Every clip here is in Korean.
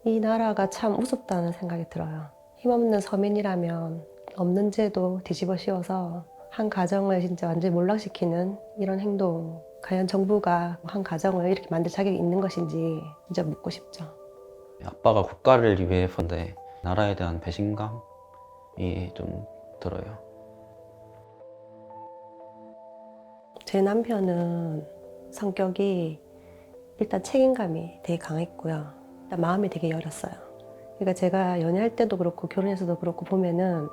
이 나라가 참 우습다는 생각이 들어요. 힘없는 서민이라면 없는 제도 뒤집어 씌워서 한 가정을 진짜 완전히 몰락시키는 이런 행동, 과연 정부가 한 가정을 이렇게 만들 자격이 있는 것인지 진짜 묻고 싶죠. 아빠가 국가를 위해서인데 나라에 대한 배신감이 좀 들어요. 제 남편은 성격이 일단 책임감이 되게 강했고요. 일단 마음이 되게 여렸어요. 그러니까 제가 연애할 때도 그렇고 결혼해서도 그렇고 보면은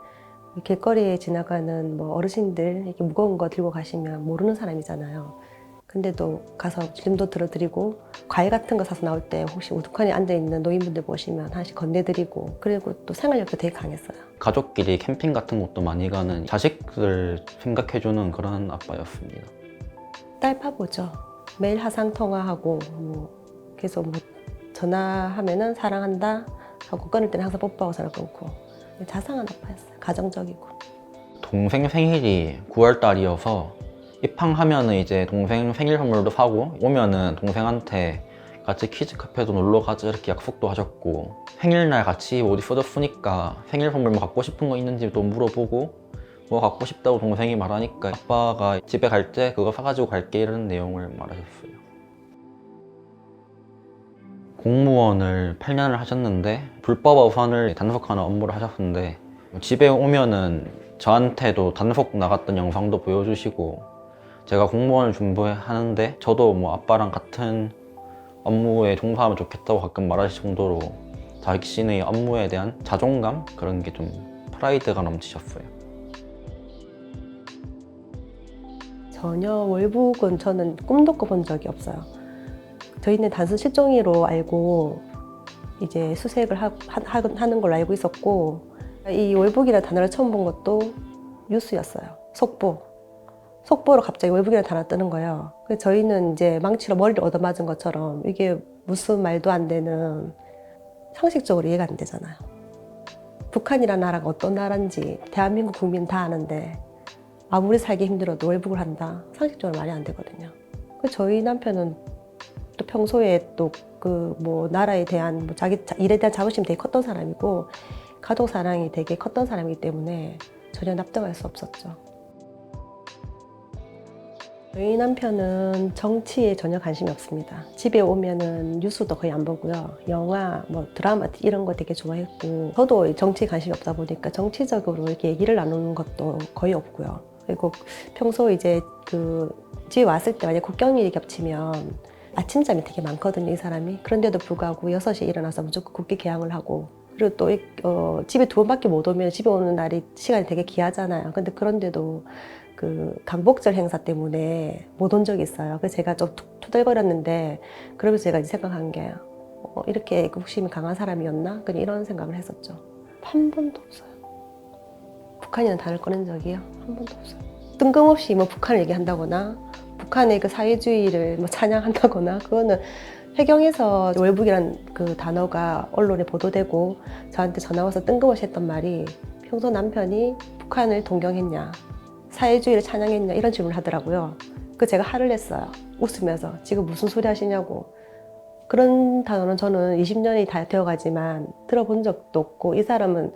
길거리에 지나가는 뭐 어르신들 이렇게 무거운 거 들고 가시면 모르는 사람이잖아요. 근데도 가서 짐도 들어드리고 과일 같은 거 사서 나올 때 혹시 우두커니 앉아있는 노인분들 보시면 하나씩 건네드리고, 그리고 또 생활력도 되게 강했어요. 가족끼리 캠핑 같은 것도 많이 가는 자식들 생각해주는 그런 아빠였습니다. 딸바보죠. 매일 화상 통화하고 뭐 계속 뭐 전화하면은 사랑한다 하고 끊을 때는 항상 뽀뽀하고 전화 끊고, 자상한 아빠였어요. 가정적이고. 동생 생일이 9월 달이어서 입항하면은 이제 동생 생일 선물도 사고, 오면은 동생한테 같이 키즈 카페도 놀러 가자 이렇게 약속도 하셨고, 생일날 같이 어디 써줬으니까 생일 선물 뭐 갖고 싶은 거 있는지도 물어보고, 뭐 갖고 싶다고 동생이 말하니까 아빠가 집에 갈 때 그거 사가지고 갈게 이런 내용을 말하셨어요. 공무원을 8년을 하셨는데 불법 어선을 단속하는 업무를 하셨는데, 집에 오면은 저한테도 단속 나갔던 영상도 보여주시고, 제가 공무원을 준비하는데 저도 뭐 아빠랑 같은 업무에 종사하면 좋겠다고 가끔 말하실 정도로 자신의 업무에 대한 자존감? 그런 게 좀 프라이드가 넘치셨어요. 전혀 월북은 저는 꿈도 꿔본 적이 없어요. 저희는 단순 실종이로 알고 이제 수색을 하는 걸로 알고 있었고, 이 월북이라는 단어를 처음 본 것도 뉴스였어요. 속보로 갑자기 월북이라는 단어가 뜨는 거예요. 그래서 저희는 이제 망치로 머리를 얻어맞은 것처럼 이게 무슨 말도 안 되는, 상식적으로 이해가 안 되잖아요. 북한이라는 나라가 어떤 나라인지 대한민국 국민 다 아는데 아무리 살기 힘들어도 월북을 한다? 상식적으로 말이 안 되거든요. 저희 남편은 또 평소에 또 그 뭐 나라에 대한 뭐 자기 일에 대한 자부심이 되게 컸던 사람이고 가족 사랑이 되게 컸던 사람이기 때문에 전혀 납득할 수 없었죠. 저희 남편은 정치에 전혀 관심이 없습니다. 집에 오면은 뉴스도 거의 안 보고요. 영화, 뭐 드라마 이런 거 되게 좋아했고, 저도 정치에 관심이 없다 보니까 정치적으로 이렇게 얘기를 나누는 것도 거의 없고요. 그리고 평소 이제 그 집에 왔을 때 만약 국경일이 겹치면 아침잠이 되게 많거든요, 이 사람이. 그런데도 불구하고 6시에 일어나서 무조건 국기 개항을 하고, 그리고 또 집에 2번밖에 못 오면 집에 오는 날이 시간이 되게 귀하잖아요. 근데 그런데도 그 강복절 행사 때문에 못 온 적이 있어요. 그래서 제가 좀 투덜거렸는데, 그러면서 제가 이제 생각한 게 이렇게 애국심이 강한 사람이었나? 그냥 이런 생각을 했었죠. 한 번도 없어요. 북한이라는 단어를 꺼낸 적이요? 한 번도 없어요. 뜬금없이 뭐 북한을 얘기한다거나 북한의 그 사회주의를 뭐 찬양한다거나, 그거는 해경에서 월북이란 그 단어가 언론에 보도되고 저한테 전화 와서 뜬금없이 했던 말이, 평소 남편이 북한을 동경했냐, 사회주의를 찬양했냐, 이런 질문을 하더라고요. 그 제가 화를 냈어요. 웃으면서 지금 무슨 소리 하시냐고. 그런 단어는 저는 20년이 다 되어가지만 들어본 적도 없고, 이 사람은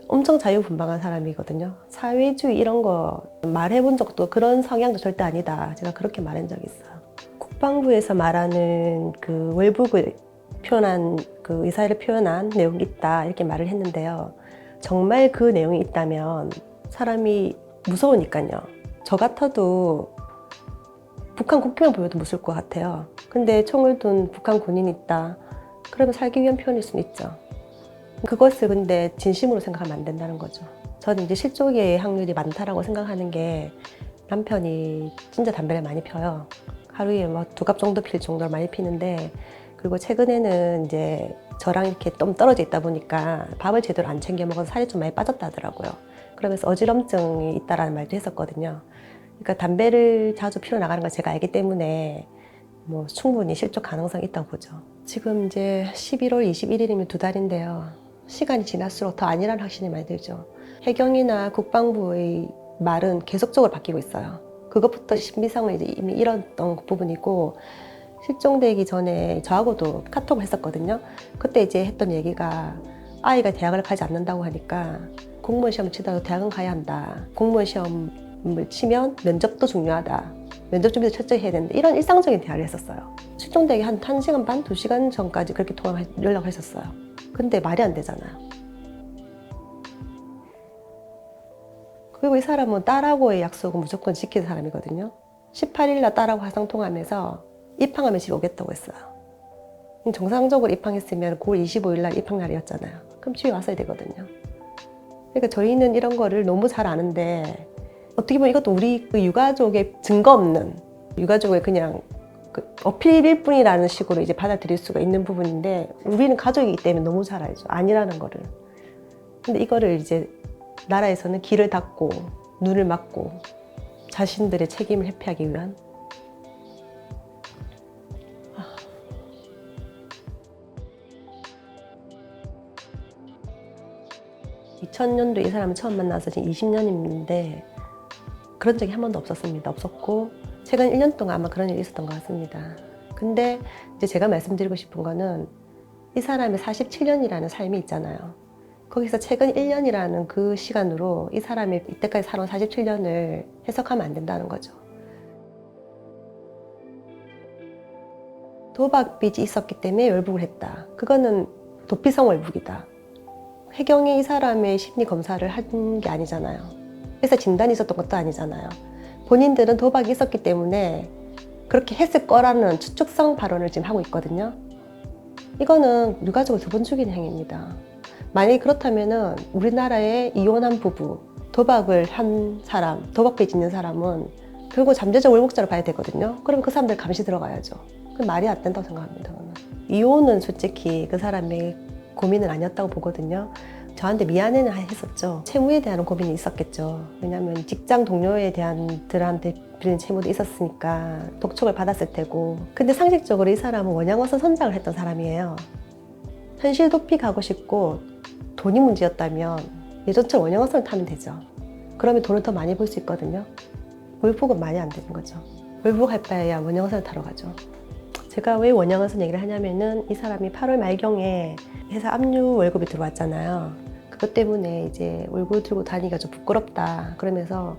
엄청 자유분방한 사람이거든요. 사회주의 이런 거 말해본 적도, 그런 성향도 절대 아니다, 제가 그렇게 말한 적이 있어요. 국방부에서 말하는 그 월북을 표현한, 그 의사를 표현한 내용이 있다 이렇게 말을 했는데요. 정말 그 내용이 있다면 사람이 무서우니까요. 저 같아도 북한 국기만 보여도 무서울 것 같아요. 근데 총을 둔 북한 군인이 있다, 그러면 살기 위한 표현일 수는 있죠. 그것을 근데 진심으로 생각하면 안 된다는 거죠. 저는 이제 실족의 확률이 많다라고 생각하는 게, 남편이 진짜 담배를 많이 펴요. 하루에 뭐 2갑 정도 필 정도로 많이 피는데, 그리고 최근에는 이제 저랑 이렇게 좀 떨어져 있다 보니까 밥을 제대로 안 챙겨 먹어서 살이 좀 많이 빠졌다더라고요. 그러면서 어지럼증이 있다라는 말도 했었거든요. 그러니까 담배를 자주 피러 나가는 걸 제가 알기 때문에 뭐 충분히 실족 가능성이 있다고 보죠. 지금 이제 11월 21일이면 2달인데요. 시간이 지날수록 더 아니라는 확신이 많이 들죠. 해경이나 국방부의 말은 계속적으로 바뀌고 있어요. 그것부터 신비성을 이제 이미 잃었던 부분이고, 실종되기 전에 저하고도 카톡을 했었거든요. 그때 이제 했던 얘기가 아이가 대학을 가지 않는다고 하니까 공무원 시험을 치더라도 대학은 가야 한다. 공무원 시험을 치면 면접도 중요하다. 면접 준비도 철저히 해야 된다. 이런 일상적인 대화를 했었어요. 실종되기 한 1시간 반, 2시간 전까지 그렇게 연락을 했었어요. 근데 말이 안 되잖아요. 그리고 이 사람은 딸하고의 약속은 무조건 지키는 사람이거든요. 18일 날 딸하고 화상통화하면서 입항하면 집에 오겠다고 했어요. 정상적으로 입항했으면 9월 25일 날 입항 날이었잖아요. 그럼 집에 왔어야 되거든요. 그러니까 저희는 이런 거를 너무 잘 아는데 어떻게 보면 이것도 우리 그 유가족의 증거 없는 유가족의 그냥 그 어필일 뿐이라는 식으로 이제 받아들일 수가 있는 부분인데 우리는 가족이기 때문에 너무 잘 알죠. 아니라는 거를. 근데 이거를 이제 나라에서는 귀를 닫고 눈을 막고 자신들의 책임을 회피하기 위한 2000년도에 이 사람을 처음 만나서 지금 20년인데 그런 적이 한 번도 없었습니다. 없었고 최근 1년 동안 아마 그런 일이 있었던 것 같습니다. 근데 이제 제가 말씀드리고 싶은 거는 이 사람의 47년이라는 삶이 있잖아요. 거기서 최근 1년이라는 그 시간으로 이 사람이 이때까지 살아온 47년을 해석하면 안 된다는 거죠. 도박빚이 있었기 때문에 월북을 했다. 그거는 도피성 월북이다. 해경이 이 사람의 심리 검사를 한 게 아니잖아요. 그래서 진단이 있었던 것도 아니잖아요. 본인들은 도박이 있었기 때문에 그렇게 했을 거라는 추측성 발언을 지금 하고 있거든요. 이거는 유가족을 두 번 죽이는 행위입니다. 만약에 그렇다면은 우리나라의 이혼한 부부, 도박을 한 사람, 도박빚 있는 사람은 결국 잠재적 월북자로 봐야 되거든요. 그럼 그 사람들 감시 들어가야죠. 그 말이 안 된다고 생각합니다. 저는. 이혼은 솔직히 그 사람의 고민은 아니었다고 보거든요. 저한테 미안해는 했었죠. 채무에 대한 고민이 있었겠죠. 왜냐하면 직장 동료에 대한 들한테 빌린 채무도 있었으니까 독촉을 받았을 테고. 근데 상식적으로 이 사람은 원양어선 선장을 했던 사람이에요. 현실 도피 가고 싶고 돈이 문제였다면 예전처럼 원양어선을 타면 되죠. 그러면 돈을 더 많이 벌 수 있거든요. 월북은 많이 안 되는 거죠. 월북할 바에야 원양어선을 타러 가죠. 제가 왜 원양어선 얘기를 하냐면은 이 사람이 8월 말경에 회사 압류 월급이 들어왔잖아요. 그것 때문에 이제 월급 들고 다니기가 좀 부끄럽다. 그러면서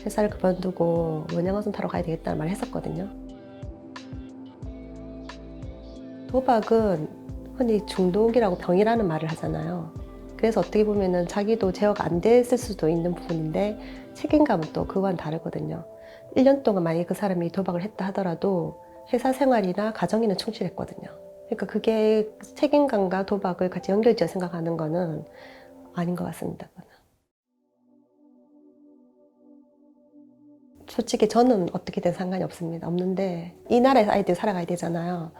회사를 그만두고 원양어선 타러 가야 되겠다는 말을 했었거든요. 도박은 흔히 중독이라고 병이라는 말을 하잖아요. 그래서 어떻게 보면은 자기도 제어가 안 됐을 수도 있는 부분인데 책임감은 또 그거와는 다르거든요. 1년 동안 만약에 그 사람이 도박을 했다 하더라도 회사 생활이나 가정에는 충실했거든요. 그러니까 그게 책임감과 도박을 같이 연결지어 생각하는 거는 아닌 것 같습니다. 솔직히 저는 어떻게든 상관이 없습니다. 없는데 이 나라에서 아이들이 살아가야 되잖아요.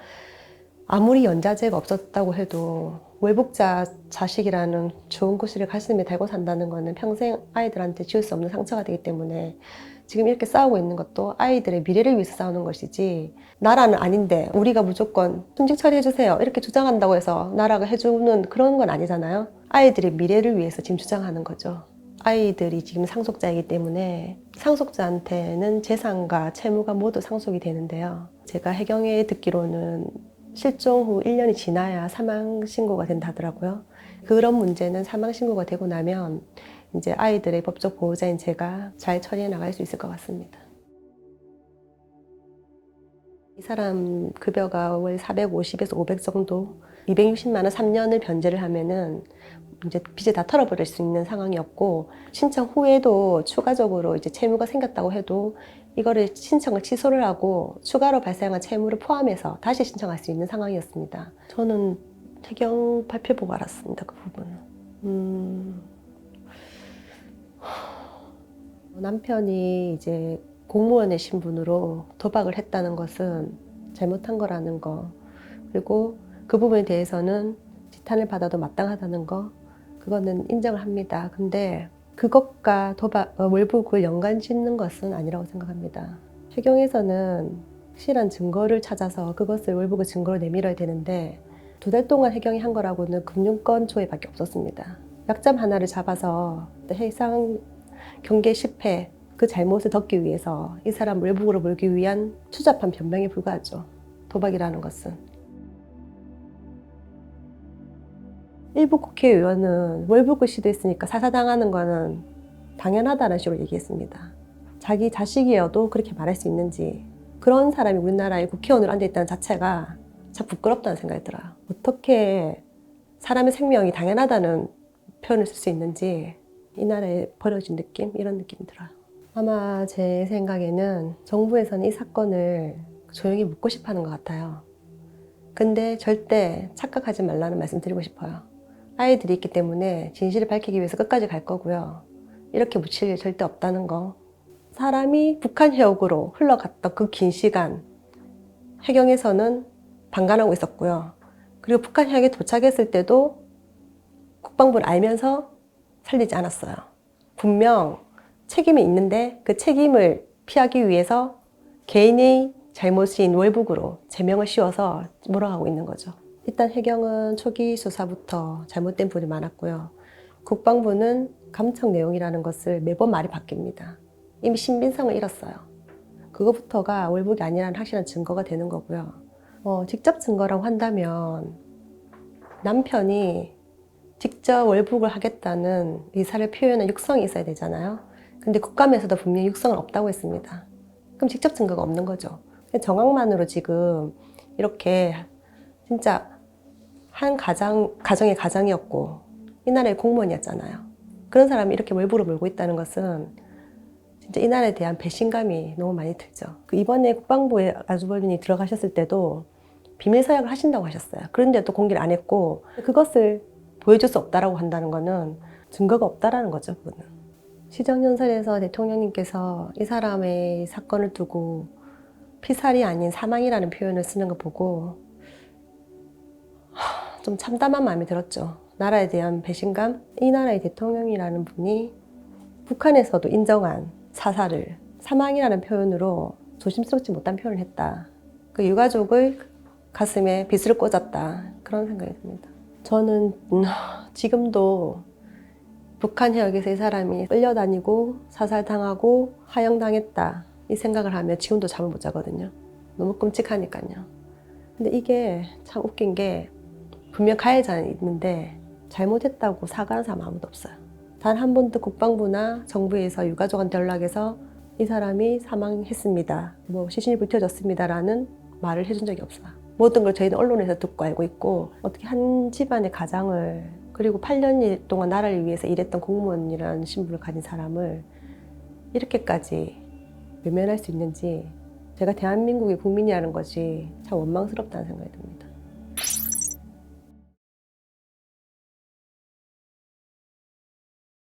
아무리 연자제가 없었다고 해도 월북자 자식이라는 좋은 곳을 가슴에 달고 산다는 거는 평생 아이들한테 지울 수 없는 상처가 되기 때문에 지금 이렇게 싸우고 있는 것도 아이들의 미래를 위해서 싸우는 것이지 나라는 아닌데 우리가 무조건 순직 처리해주세요 이렇게 주장한다고 해서 나라가 해주는 그런 건 아니잖아요. 아이들의 미래를 위해서 지금 주장하는 거죠. 아이들이 지금 상속자이기 때문에 상속자한테는 재산과 채무가 모두 상속이 되는데요. 제가 해경에 듣기로는 실종 후 1년이 지나야 사망 신고가 된다 하더라고요. 그런 문제는 사망 신고가 되고 나면 이제 아이들의 법적 보호자인 제가 잘 처리해 나갈 수 있을 것 같습니다. 이 사람 급여가 월 450에서 500 정도, 260만 원 3년을 변제를 하면은 이제 빚을 다 털어버릴 수 있는 상황이었고 신청 후에도 추가적으로 이제 채무가 생겼다고 해도 이거를 신청을 취소를 하고 추가로 발생한 채무를 포함해서 다시 신청할 수 있는 상황이었습니다. 저는 해경 발표 보고 알았습니다. 그 부분은. 남편이 이제 공무원의 신분으로 도박을 했다는 것은 잘못한 거라는 거, 그리고 그 부분에 대해서는 지탄을 받아도 마땅하다는 거, 그거는 인정을 합니다. 근데 그것과 월북을 연관 짓는 것은 아니라고 생각합니다. 해경에서는 확실한 증거를 찾아서 그것을 월북의 증거로 내밀어야 되는데 2달 동안 해경이 한 거라고는 금융권 조회밖에 없었습니다. 약점 하나를 잡아서 해상 경계 실패, 그 잘못을 덮기 위해서 이 사람 월북으로 몰기 위한 추잡한 변명에 불과하죠. 도박이라는 것은. 일부 국회의원은 월북을 시도했으니까 사사당하는 거는 당연하다는 식으로 얘기했습니다. 자기 자식이어도 그렇게 말할 수 있는지, 그런 사람이 우리나라에 국회의원으로 앉아있다는 자체가 참 부끄럽다는 생각이 들어요. 어떻게 사람의 생명이 당연하다는 표현을 쓸 수 있는지, 이 나라에 버려진 느낌? 이런 느낌이 들어요. 아마 제 생각에는 정부에서는 이 사건을 조용히 묻고 싶어 하는 것 같아요. 근데 절대 착각하지 말라는 말씀 드리고 싶어요. 아이들이 있기 때문에 진실을 밝히기 위해서 끝까지 갈 거고요. 이렇게 묻힐 일 절대 없다는 거. 사람이 북한 해역으로 흘러갔던 그 긴 시간, 해경에서는 방관하고 있었고요. 그리고 북한 해역에 도착했을 때도 국방부를 알면서 살리지 않았어요. 분명 책임이 있는데 그 책임을 피하기 위해서 개인의 잘못인 월북으로 제명을 씌워서 몰아가고 있는 거죠. 일단 해경은 초기 수사부터 잘못된 부분이 많았고요. 국방부는 감청 내용이라는 것을 매번 말이 바뀝니다. 이미 신빙성을 잃었어요. 그거부터가 월북이 아니라는 확실한 증거가 되는 거고요. 직접 증거라고 한다면 남편이 직접 월북을 하겠다는 의사를 표현한 육성이 있어야 되잖아요. 근데 국감에서도 분명히 육성은 없다고 했습니다. 그럼 직접 증거가 없는 거죠. 정황만으로 지금 이렇게 진짜 한 가정의 가장이었고 이 나라의 공무원이었잖아요. 그런 사람이 이렇게 월북으로 몰고 있다는 것은 진짜 이 나라에 대한 배신감이 너무 많이 들죠. 이번에 국방부에 아주버님이 들어가셨을 때도 비밀 서약을 하신다고 하셨어요. 그런데 또 공개를 안 했고 그것을 보여줄 수 없다라고 한다는 거는 증거가 없다라는 거죠. 그거는. 시정연설에서 대통령님께서 이 사람의 사건을 두고 피살이 아닌 사망이라는 표현을 쓰는 거 보고 좀 참담한 마음이 들었죠. 나라에 대한 배신감? 이 나라의 대통령이라는 분이 북한에서도 인정한 사살을 사망이라는 표현으로 조심스럽지 못한 표현을 했다. 그 유가족의 가슴에 빗을 꽂았다. 그런 생각이 듭니다. 저는 지금도 북한 해역에서 이 사람이 끌려다니고 사살당하고 하형당했다. 이 생각을 하면 지금도 잠을 못 자거든요. 너무 끔찍하니까요. 근데 이게 참 웃긴 게 분명 가해자는 있는데 잘못했다고 사과하는 사람 아무도 없어요. 단 한 번도 국방부나 정부에서 유가족한테 연락해서 이 사람이 사망했습니다. 시신이 불태워졌습니다라는 말을 해준 적이 없어요. 모든 걸 저희는 언론에서 듣고 알고 있고 어떻게 한 집안의 가장을 그리고 8년 동안 나라를 위해서 일했던 공무원이라는 신분을 가진 사람을 이렇게까지 외면할 수 있는지 제가 대한민국의 국민이라는 것이 참 원망스럽다는 생각이 듭니다.